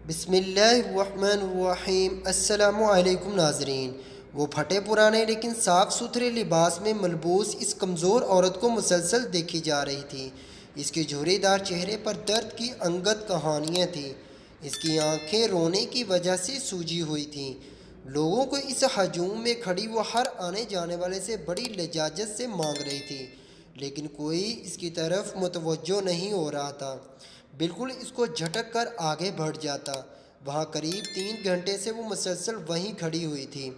بسم اللہ الرحمن الرحیم۔ السلام علیکم ناظرین۔ وہ پھٹے پرانے لیکن صاف ستھرے لباس میں ملبوس اس کمزور عورت کو مسلسل دیکھی جا رہی تھی۔ اس کے جھوری دار چہرے پر درد کی انگت کہانیاں تھیں۔ اس کی آنکھیں رونے کی وجہ سے سوجی ہوئی تھیں۔ لوگوں کو اس ہجوم میں کھڑی وہ ہر آنے جانے والے سے بڑی لجاجت سے مانگ رہی تھی، لیکن کوئی اس کی طرف متوجہ نہیں ہو رہا تھا۔ بالکل اس کو جھٹک کر آگے بڑھ جاتا۔ وہاں قریب 3 گھنٹے سے وہ مسلسل وہیں کھڑی ہوئی تھی۔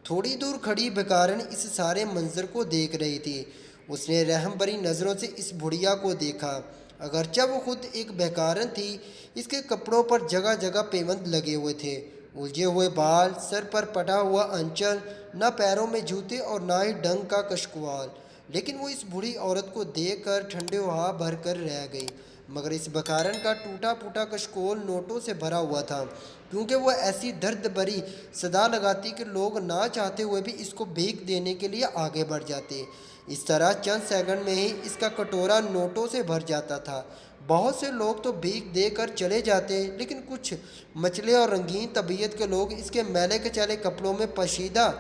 تھوڑی دور کھڑی بھکارن اس سارے منظر کو دیکھ رہی تھی۔ اس نے رحم بھری نظروں سے اس بڑھیا کو دیکھا۔ اگرچہ وہ خود ایک بھکارن تھی، اس کے کپڑوں پر جگہ جگہ پیوند لگے ہوئے تھے، الجھے ہوئے بال، سر پر پٹا ہوا انچل، نہ پیروں میں جوتے اور نہ ہی ڈنگ کا کشکوال، لیکن وہ اس بوڑھی عورت کو دیکھ کر ٹھنڈے ہوا بھر کر رہ گئی۔ مگر اس بکارن کا ٹوٹا پھوٹا کشکول نوٹوں سے بھرا ہوا تھا، کیونکہ وہ ایسی درد بھری صدا لگاتی کہ لوگ نہ چاہتے ہوئے بھی اس کو بھیک دینے کے لیے آگے بڑھ جاتے۔ اس طرح چند سیکنڈ میں ہی اس کا کٹورا نوٹوں سے بھر جاتا تھا۔ بہت سے لوگ تو بھیک دے کر چلے جاتے، لیکن کچھ مچلے اور رنگین طبیعت کے لوگ اس کے میلے کچیلے کپڑوں میں پشیدہ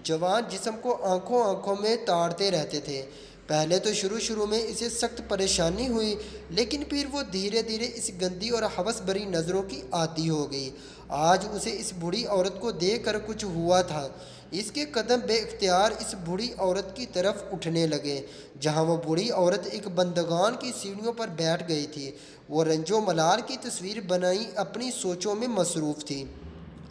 جوان جسم کو آنکھوں آنکھوں میں تاڑتے رہتے تھے۔ پہلے تو شروع میں اسے سخت پریشانی ہوئی، لیکن پھر وہ دھیرے دھیرے اس گندی اور ہوس بھری نظروں کی عادی ہو گئی۔ آج اسے اس بوڑھی عورت کو دیکھ کر کچھ ہوا تھا۔ اس کے قدم بے اختیار اس بوڑھی عورت کی طرف اٹھنے لگے، جہاں وہ بوڑھی عورت ایک بندگان کی سیڑھیوں پر بیٹھ گئی تھی۔ وہ رنج و ملال کی تصویر بنائی اپنی سوچوں میں مصروف تھی۔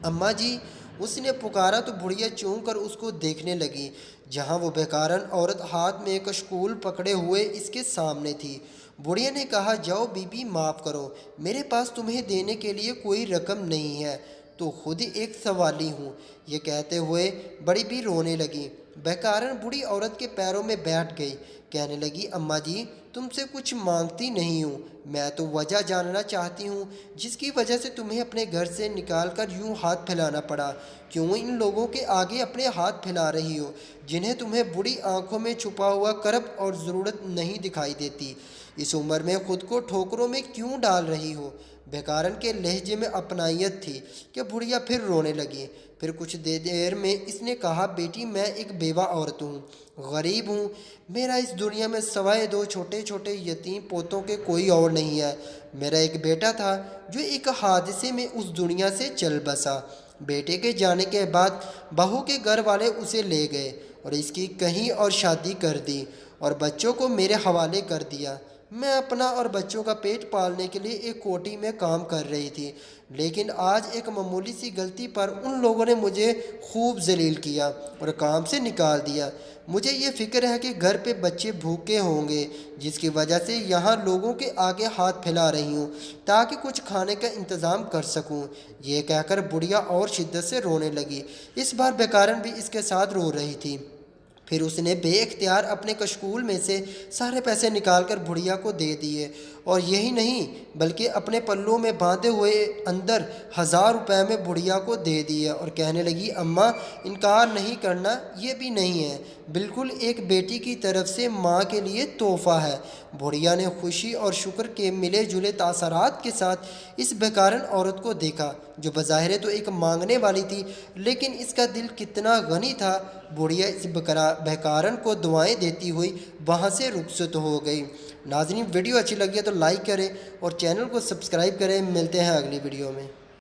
اماں جی، اس نے پکارا تو بڑھیا چونک کر اس کو دیکھنے لگی، جہاں وہ بیکارن عورت ہاتھ میں کشکول پکڑے ہوئے اس کے سامنے تھی۔ بڑھیا نے کہا، جاؤ بی بی، معاف کرو، میرے پاس تمہیں دینے کے لیے کوئی رقم نہیں ہے، تو خود ایک سوالی ہوں۔ یہ کہتے ہوئے بڑی بھی رونے لگی۔ بیکارن بوڑھی عورت کے پیروں میں بیٹھ گئی، کہنے لگی، اماں جی، تم سے کچھ مانگتی نہیں ہوں، میں تو وجہ جاننا چاہتی ہوں جس کی وجہ سے تمہیں اپنے گھر سے نکال کر یوں ہاتھ پھیلانا پڑا۔ کیوں ان لوگوں کے آگے اپنے ہاتھ پھیلا رہی ہو، جنہیں تمہیں بڑی آنکھوں میں چھپا ہوا کرب اور ضرورت نہیں دکھائی دیتی؟ اس عمر میں خود کو ٹھوکروں میں کیوں ڈال رہی ہو؟ بیکارن کے لہجے میں اپنائیت تھی کہ بڑھیا پھر رونے لگی۔ پھر کچھ دیر میں اس نے کہا، بیٹی، میں ایک بیوہ عورت ہوں، غریب ہوں، میرا اس دنیا میں سوائے 2 چھوٹے چھوٹے یتیم پوتوں کے کوئی اور نہیں ہے۔ میرا ایک بیٹا تھا جو ایک حادثے میں اس دنیا سے چل بسا۔ بیٹے کے جانے کے بعد بہو کے گھر والے اسے لے گئے اور اس کی کہیں اور شادی کر دی اور بچوں کو میرے حوالے کر دیا۔ میں اپنا اور بچوں کا پیٹ پالنے کے لیے ایک کوٹھی میں کام کر رہی تھی، لیکن آج ایک معمولی سی غلطی پر ان لوگوں نے مجھے خوب ذلیل کیا اور کام سے نکال دیا۔ مجھے یہ فکر ہے کہ گھر پہ بچے بھوکے ہوں گے، جس کی وجہ سے یہاں لوگوں کے آگے ہاتھ پھیلا رہی ہوں تاکہ کچھ کھانے کا انتظام کر سکوں۔ یہ کہہ کر بڑھیا اور شدت سے رونے لگی۔ اس بار بیکارن بھی اس کے ساتھ رو رہی تھی۔ پھر اس نے بے اختیار اپنے کشکول میں سے سارے پیسے نکال کر بڑھیا کو دے دیے، اور یہی نہیں بلکہ اپنے پلوں میں باندھے ہوئے اندر 1000 روپے میں بڑھیا کو دے دیے اور کہنے لگی، اماں، انکار نہیں کرنا، یہ بھی نہیں ہے، بالکل ایک بیٹی کی طرف سے ماں کے لیے تحفہ ہے۔ بڑھیا نے خوشی اور شکر کے ملے جلے تاثرات کے ساتھ اس بیکارن عورت کو دیکھا، جو بظاہر تو ایک مانگنے والی تھی، لیکن اس کا دل کتنا غنی تھا۔ بڑھیا اس بیکارن کو دعائیں دیتی ہوئی وہاں سے رخصت ہو گئی۔ ناظرین، ویڈیو اچھی لگی ہے تو لائک کریں اور چینل کو سبسکرائب کریں۔ ملتے ہیں اگلی ویڈیو میں۔